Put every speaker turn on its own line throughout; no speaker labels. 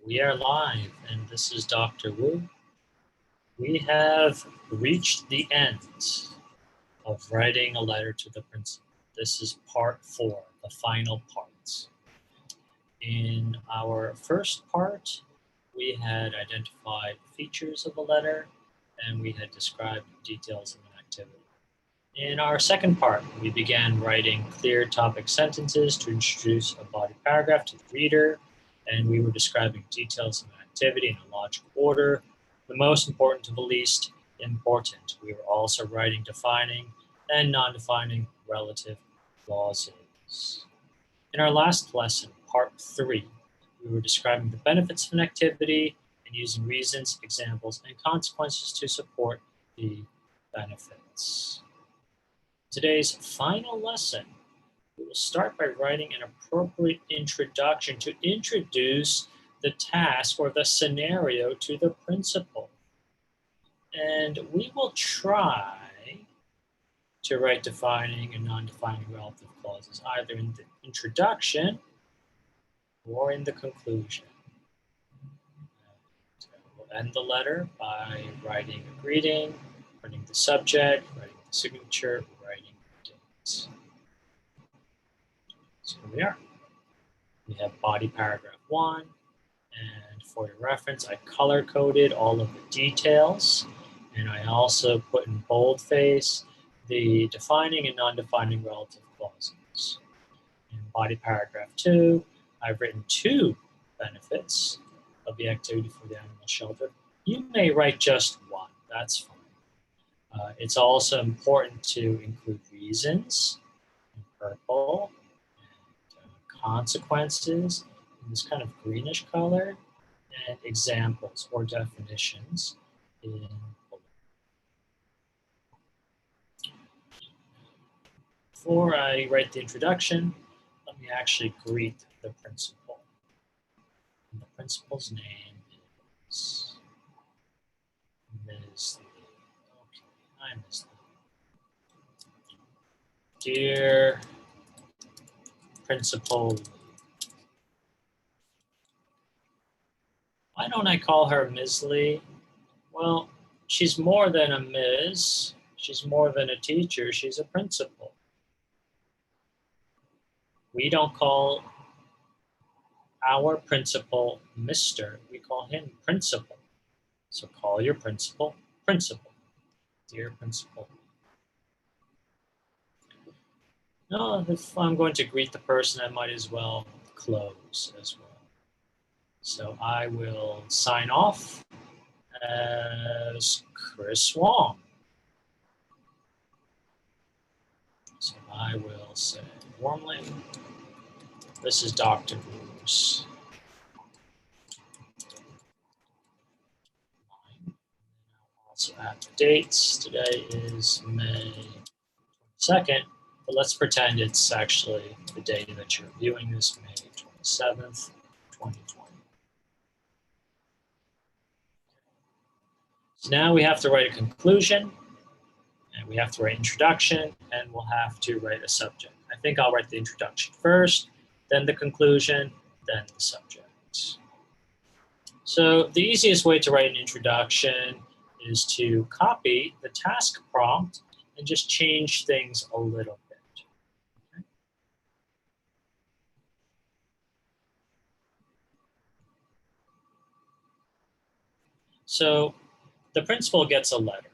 We are live, and this is Dr. Wu. We have reached the end of writing a letter to the principal. This is part 4, the final part. In our first part, we had identified features of a letter, and we had described details of an activity. In our second part, we began writing clear topic sentences to introduce a body paragraph to the reader, and we were describing details of an activity in a logical order, the most important to the least important. We were also writing defining and non-defining relative clauses. In our last lesson, part 3, we were describing the benefits of an activity and using reasons, examples, and consequences to support the benefits. Today's final lesson, we will start by writing an appropriate introduction to introduce the task or the scenario to the principal. And we will try to write defining and non-defining relative clauses either in the introduction or in the conclusion. We'll end the letter by writing a greeting, writing the subject, writing the signature, writing the dates. So here we are. We have body paragraph 1, and for your reference, I color-coded all of the details, and I also put in boldface the defining and non-defining relative clauses. In body paragraph 2, I've written 2 benefits of the activity for the animal shelter. You may write just 1, that's fine. It's also important to include reasons in purple, consequences in this kind of greenish color, and examples or definitions in blue. Before I write the introduction, let me actually greet the principal. And the principal's name is Ms. Lee. Okay, hi, Ms. Lee. Dear Principal Lee. Why don't I call her Ms. Lee? Well, she's more than a Ms. She's more than a teacher. She's a principal. We don't call our principal Mr. We call him principal. So call your principal, principal. Dear principal. No, if I'm going to greet the person, I might as well close as well. So I will sign off as Chris Wong. So I will say warmly, this is Dr. Bruce. I'll also add the dates. Today is May 22nd, but let's pretend it's actually the day that you're viewing this, May 27th, 2020. So now we have to write a conclusion, and we have to write introduction, and we'll have to write a subject. I think I'll write the introduction first, then the conclusion, then the subject. So the easiest way to write an introduction is to copy the task prompt and just change things a little bit. Okay? So the principal gets a letter.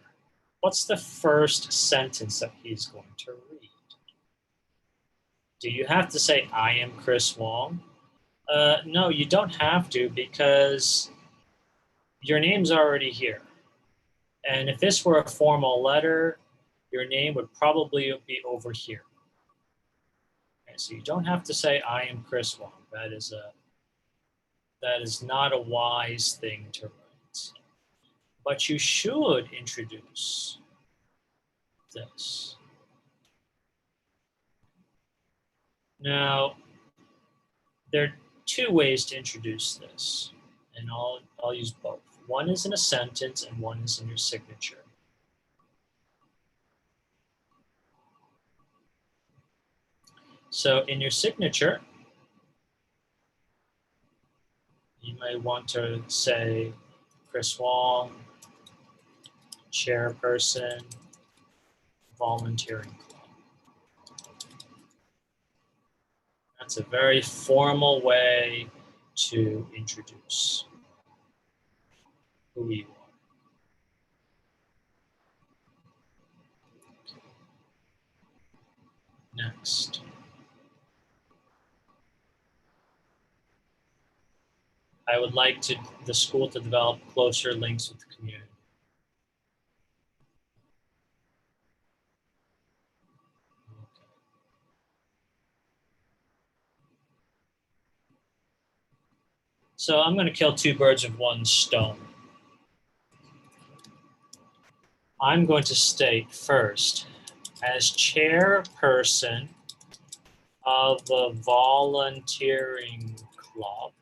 What's the first sentence that he's going to read? Do you have to say, I am Chris Wong? No, you don't have to, because your name's already here. And if this were a formal letter, your name would probably be over here. Okay, so you don't have to say, I am Chris Wong. That is not a wise thing to write. But you should introduce this. Now, there are 2 ways to introduce this, and I'll use both. One is in a sentence and one is in your signature. So in your signature, You may want to say Chris Wong, chairperson, volunteering club. That's a very formal way to introduce who you are. Next. I would like the school to develop closer links with the community. Okay. So I'm going to kill two birds with one stone. I'm going to state first, as chairperson of the volunteering club,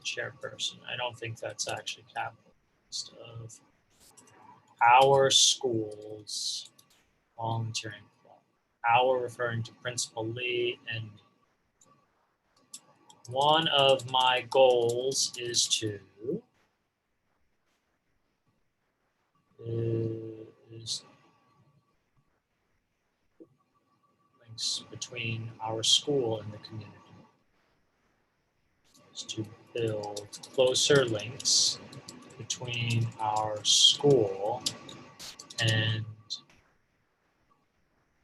chairperson, I don't think that's actually capitalized, of our school's volunteering club. Our referring to Principal Lee and me. One of my goals is to links between our school and the community. Is to build closer links between our school and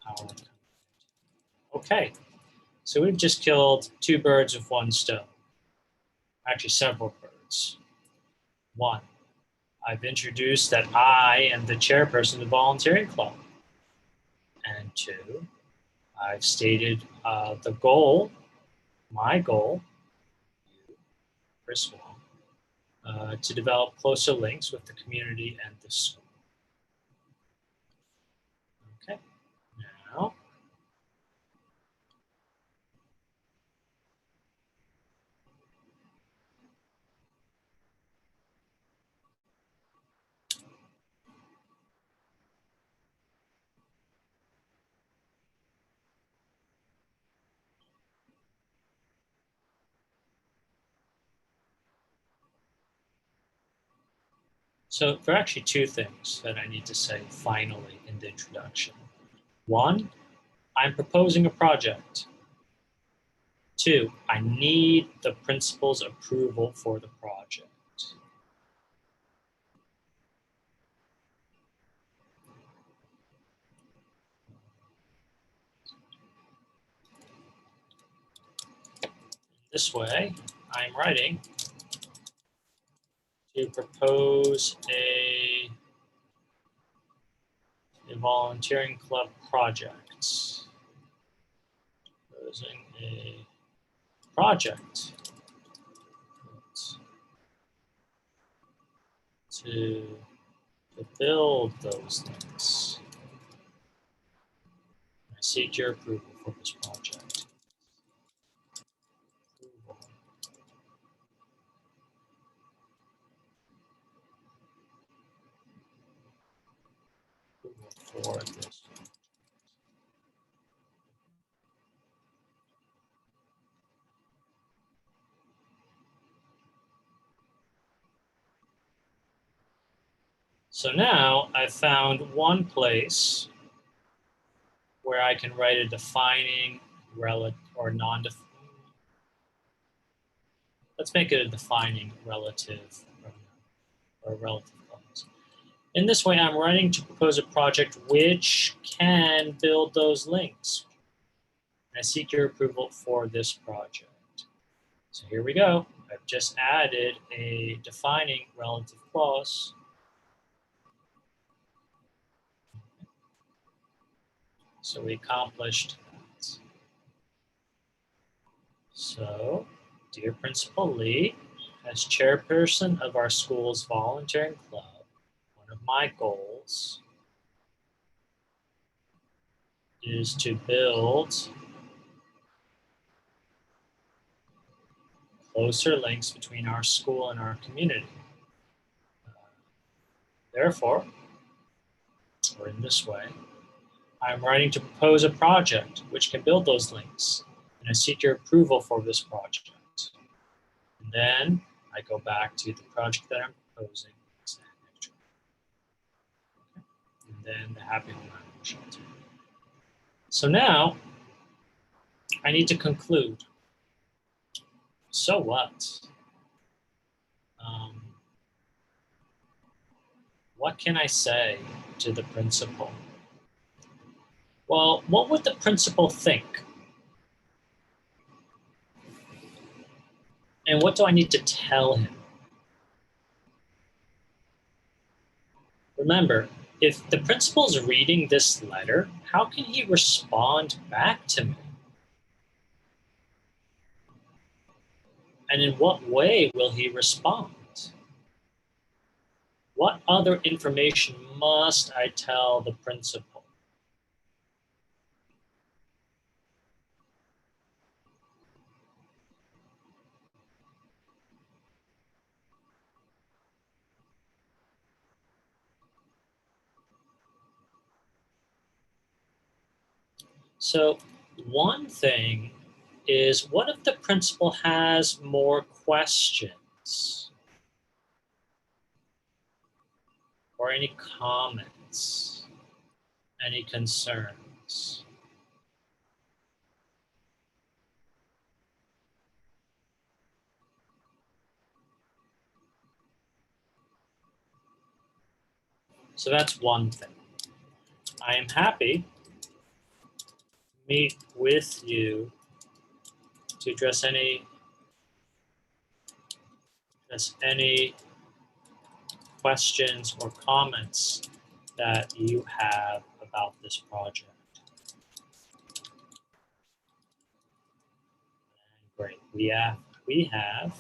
our community. Okay, so we've just killed two birds with one stone. Actually, several birds. One, I've introduced that I am the chairperson of the volunteering club. And two, I've stated the goal, my goal, Chris Wong, to develop closer links with the community and the school. Okay, now so there are actually two things that I need to say finally in the introduction. One, I'm proposing a project. Two, I need the principal's approval for the project. This way, I'm writing to propose a volunteering club project. Proposing a project to build those things. I seek your approval for this project. Approval for this. So now I've found one place where I can write a defining relative or non-defining. Let's make it a defining relative or relative clause. In this way, I'm writing to propose a project which can build those links. I seek your approval for this project. So here we go. I've just added a defining relative clause. So we accomplished that. So, dear Principal Lee, as chairperson of our school's volunteering club, one of my goals is to build closer links between our school and our community. Therefore, or in this way, I'm writing to propose a project which can build those links. and I seek your approval for this project. And then I go back to the project that I'm proposing, and then the Happy Home Animal Shelter. So now I need to conclude. So what? What can I say to the principal? Well, what would the principal think? And what do I need to tell him? Remember, if the principal's reading this letter, how can he respond back to me? And in what way will he respond? What other information must I tell the principal? So one thing is, what if the principal has more questions or any comments, any concerns? So that's one thing. I am happy to meet with you to address any questions or comments that you have about this project. Great. We have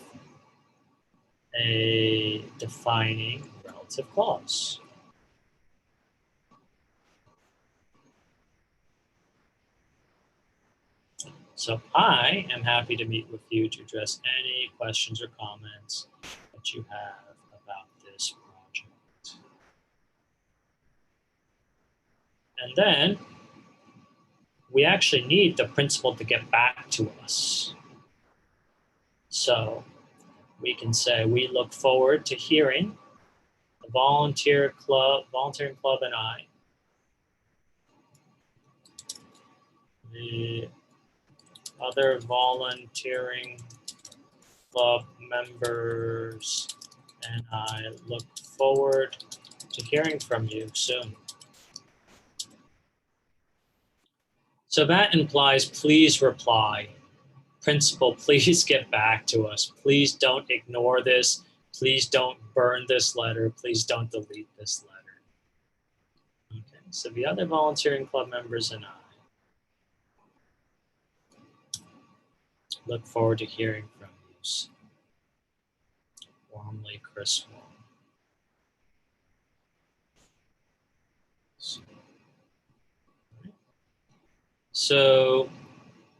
a defining relative clause. So I am happy to meet with you to address any questions or comments that you have about this project. And then we actually need the principal to get back to us. So we can say, we look forward to hearing the volunteering club and I, the other volunteering club members, and I look forward to hearing from you soon. So that implies, please reply. Principal, please get back to us. Please don't ignore this. Please don't burn this letter. Please don't delete this letter. Okay, so the other volunteering club members and I look forward to hearing from you soon. Warmly, Chris Wong. So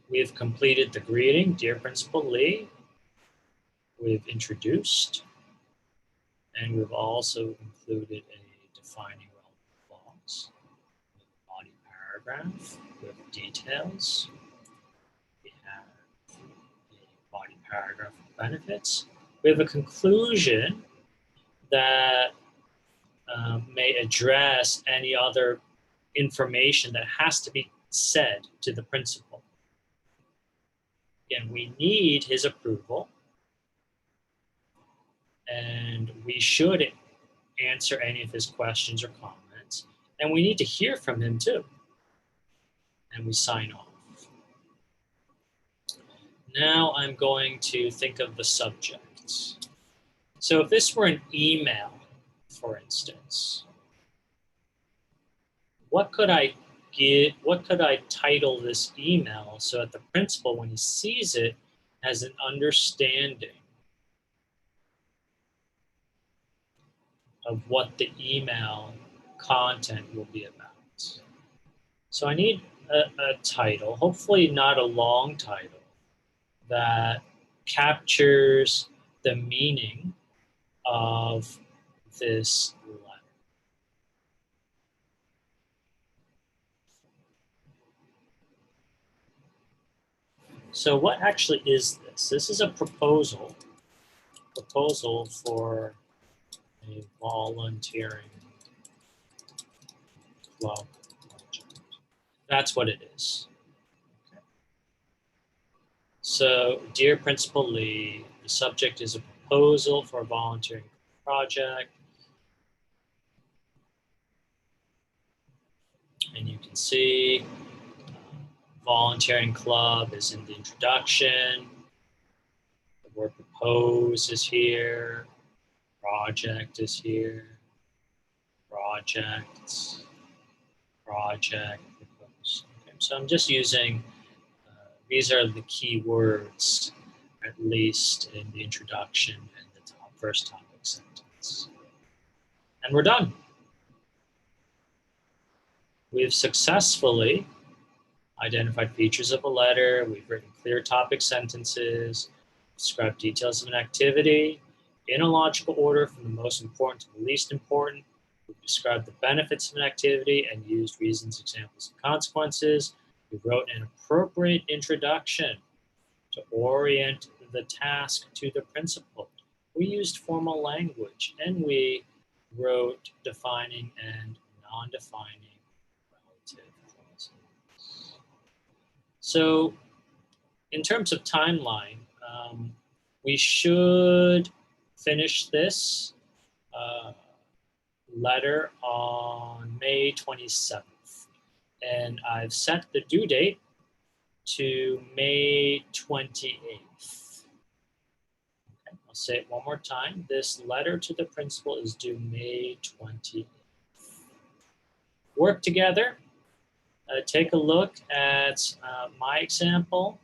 we've completed the greeting, dear Principal Lee. We've introduced, and we've also included a defining relevant clause, with a body paragraph with details. We have a body paragraph with benefits. We have a conclusion that may address any other information that has to be said to the principal. Again, we need his approval, and we should answer any of his questions or comments, and we need to hear from him too. And we sign off. Now I'm going to think of the subjects. So if this were an email, for instance, what could I title this email so that the principal, when he sees it, has an understanding of what the email content will be about? So I need a title, hopefully not a long title, that captures the meaning of this letter. So what actually is this? This is a proposal for a volunteering club project. That's what it is. Okay. So, dear Principal Lee, the subject is a proposal for a volunteering project. And you can see volunteering club is in the introduction. The word propose is here. Project is here. Projects. Project. Propose. Okay, so I'm just using, these are the key words, at least in the introduction and the first topic sentence. And we're done. We've successfully identified features of a letter. We've written clear topic sentences, described details of an activity in a logical order from the most important to the least important. We've described the benefits of an activity and used reasons, examples, and consequences. We wrote an appropriate introduction to orient the task to the principal. We used formal language, and we wrote defining and non-defining relative clauses. So in terms of timeline, we should finish this letter on May 27th. And I've set the due date to May 28th. Okay, I'll say it one more time. This letter to the principal is due May 28th. Work together. Take a look at my example.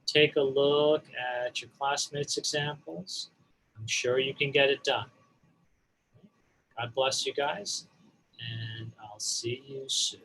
Take a look at your classmates' examples. I'm sure you can get it done. God bless you guys, and I'll see you soon.